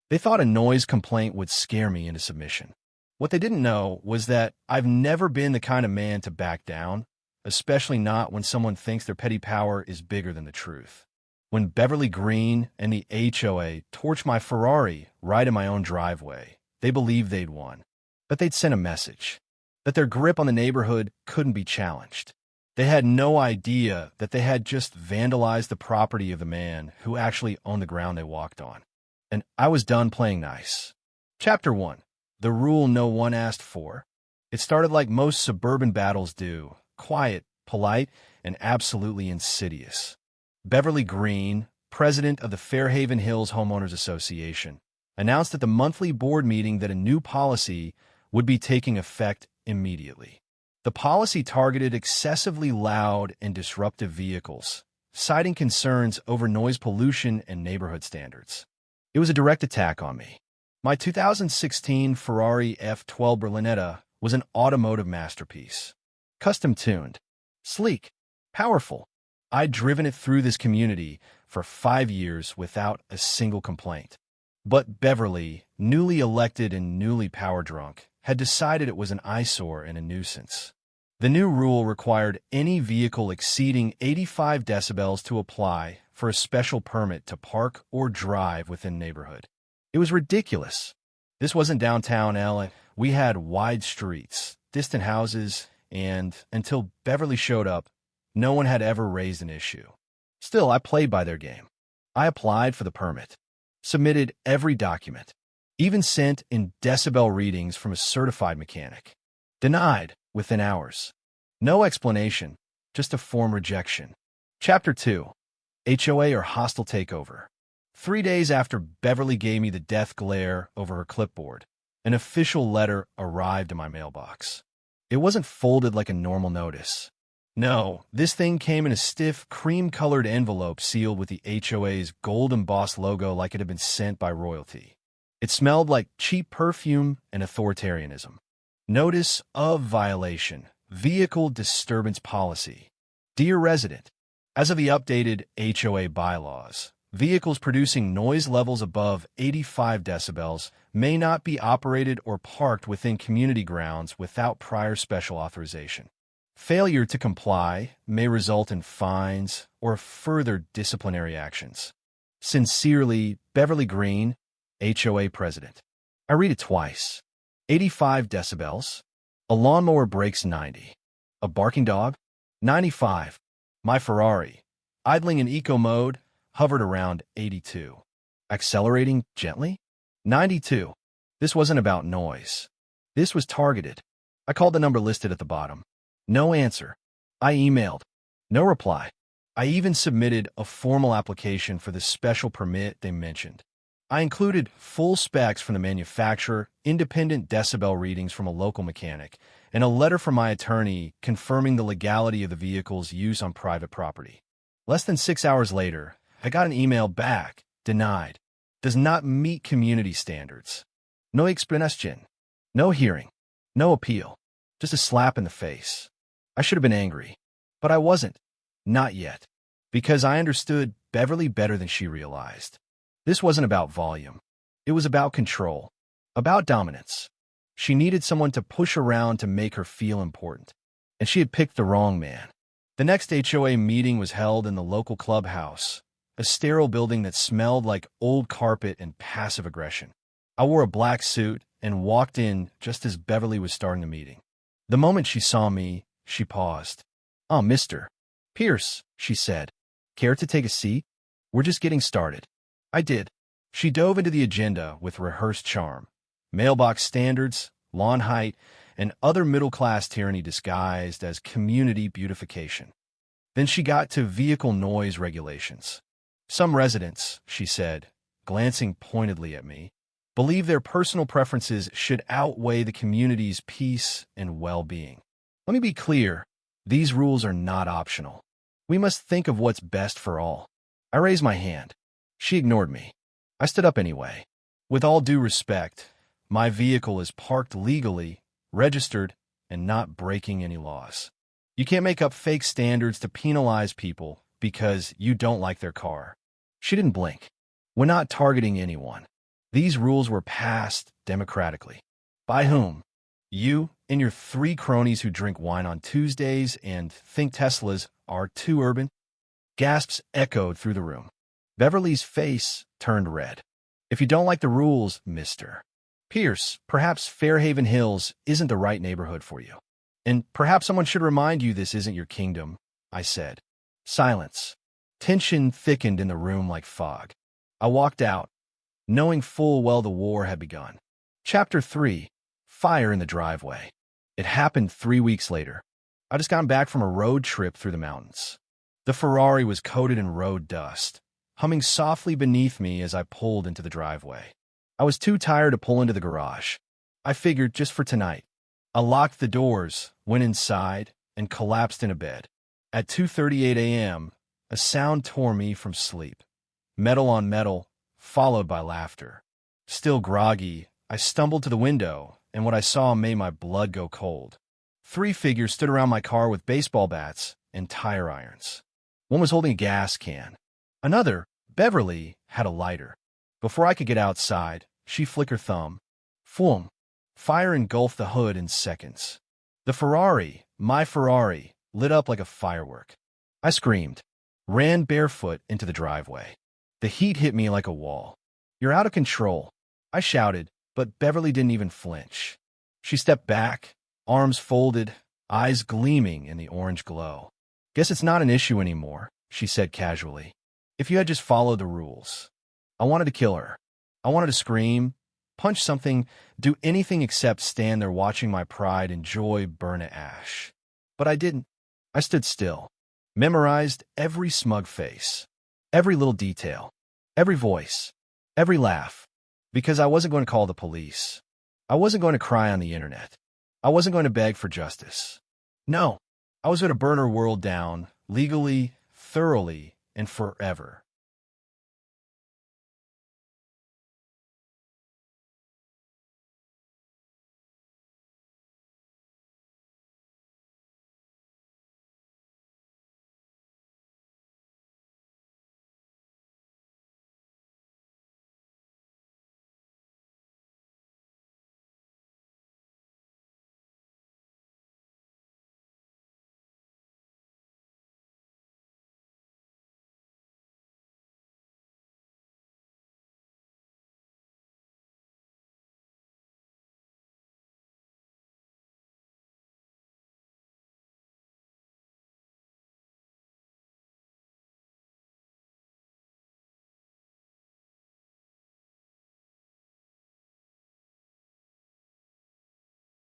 They thought a noise complaint would scare me into submission. What they didn't know was that I've never been the kind of man to back down, especially not when someone thinks their petty power is bigger than the truth. When Beverly Green and the HOA torched my Ferrari right in my own driveway, they believed they'd won. But they'd sent a message that their grip on the neighborhood couldn't be challenged. They had no idea that they had just vandalized the property of the man who actually owned the ground they walked on. And I was done playing nice. Chapter 1. The rule no one asked for. It started like most suburban battles do, quiet, polite, and absolutely insidious. Beverly Green, president of the Fairhaven Hills Homeowners Association, announced at the monthly board meeting that a new policy would be taking effect immediately. The policy targeted excessively loud and disruptive vehicles, citing concerns over noise pollution and neighborhood standards. It was a direct attack on me. My 2016 Ferrari F12 Berlinetta was an automotive masterpiece. Custom-tuned, sleek, powerful. I'd driven it through this community for 5 years without a single complaint. But Beverly, newly elected and newly power-drunk, had decided it was an eyesore and a nuisance. The new rule required any vehicle exceeding 85 decibels to apply for a special permit to park or drive within neighborhood. It was ridiculous. This wasn't downtown LA. We had wide streets, distant houses, and until Beverly showed up, no one had ever raised an issue. Still, I played by their game. I applied for the permit, submitted every document, even sent in decibel readings from a certified mechanic. Denied within hours. No explanation, just a form rejection. Chapter 2. HOA or hostile takeover. 3 days after Beverly gave me the death glare over her clipboard, an official letter arrived in my mailbox. It wasn't folded like a normal notice. No, this thing came in a stiff, cream-colored envelope sealed with the HOA's gold embossed logo like it had been sent by royalty. It smelled like cheap perfume and authoritarianism. Notice of violation. Vehicle disturbance policy. Dear resident, as of the updated HOA bylaws, vehicles producing noise levels above 85 decibels may not be operated or parked within community grounds without prior special authorization. Failure to comply may result in fines or further disciplinary actions. Sincerely, Beverly Green, HOA President. I read it twice. 85 decibels. A lawnmower breaks 90. A barking dog? 95. My Ferrari, idling in eco mode, hovered around 82. Accelerating gently? 92. This wasn't about noise. This was targeted. I called the number listed at the bottom. No answer. I emailed. No reply. I even submitted a formal application for the special permit they mentioned. I included full specs from the manufacturer, independent decibel readings from a local mechanic, and a letter from my attorney confirming the legality of the vehicle's use on private property. Less than 6 hours later, I got an email back, denied. Does not meet community standards. No explanation. No hearing. No appeal. Just a slap in the face. I should have been angry, but I wasn't. Not yet. Because I understood Beverly better than she realized. This wasn't about volume. It was about control. About dominance. She needed someone to push around to make her feel important. And she had picked the wrong man. The next HOA meeting was held in the local clubhouse, a sterile building that smelled like old carpet and passive aggression. I wore a black suit and walked in just as Beverly was starting the meeting. The moment she saw me, she paused. "Oh, Mr. Pierce," she said. "Care to take a seat? We're just getting started." I did. She dove into the agenda with rehearsed charm. Mailbox standards, lawn height, and other middle-class tyranny disguised as community beautification. Then she got to vehicle noise regulations. Some residents, she said, glancing pointedly at me, believe their personal preferences should outweigh the community's peace and well-being. Let me be clear, these rules are not optional. We must think of what's best for all. I raised my hand. She ignored me. I stood up anyway. With all due respect, my vehicle is parked legally, registered, and not breaking any laws. You can't make up fake standards to penalize people because you don't like their car. She didn't blink. We're not targeting anyone. These rules were passed democratically. By whom? You and your 3 cronies who drink wine on Tuesdays and think Teslas are too urban? Gasps echoed through the room. Beverly's face turned red. If you don't like the rules, Mr. Pierce, perhaps Fairhaven Hills isn't the right neighborhood for you. And perhaps someone should remind you this isn't your kingdom, I said. Silence. Tension thickened in the room like fog. I walked out, knowing full well the war had begun. Chapter 3. Fire in the driveway. It happened 3 weeks later. I just gotten back from a road trip through the mountains. The Ferrari was coated in road dust, humming softly beneath me as I pulled into the driveway. I was too tired to pull into the garage. I figured just for tonight. I locked the doors, went inside, and collapsed in a bed. At 2:38 a.m., a sound tore me from sleep. Metal on metal, followed by laughter. Still groggy, I stumbled to the window, and what I saw made my blood go cold. 3 figures stood around my car with baseball bats and tire irons. One was holding a gas can. Another, Beverly, had a lighter. Before I could get outside, she flicked her thumb. Floom. Fire engulfed the hood in seconds. The Ferrari, my Ferrari, lit up like a firework. I screamed, ran barefoot into the driveway. The heat hit me like a wall. You're out of control, I shouted, but Beverly didn't even flinch. She stepped back, arms folded, eyes gleaming in the orange glow. Guess it's not an issue anymore, she said casually. If you had just followed the rules. I wanted to kill her. I wanted to scream, punch something, do anything except stand there watching my pride and joy burn to ash. But I didn't. I stood still, memorized every smug face, every little detail, every voice, every laugh, because I wasn't going to call the police. I wasn't going to cry on the internet. I wasn't going to beg for justice. No, I was going to burn her world down, legally, thoroughly, and forever.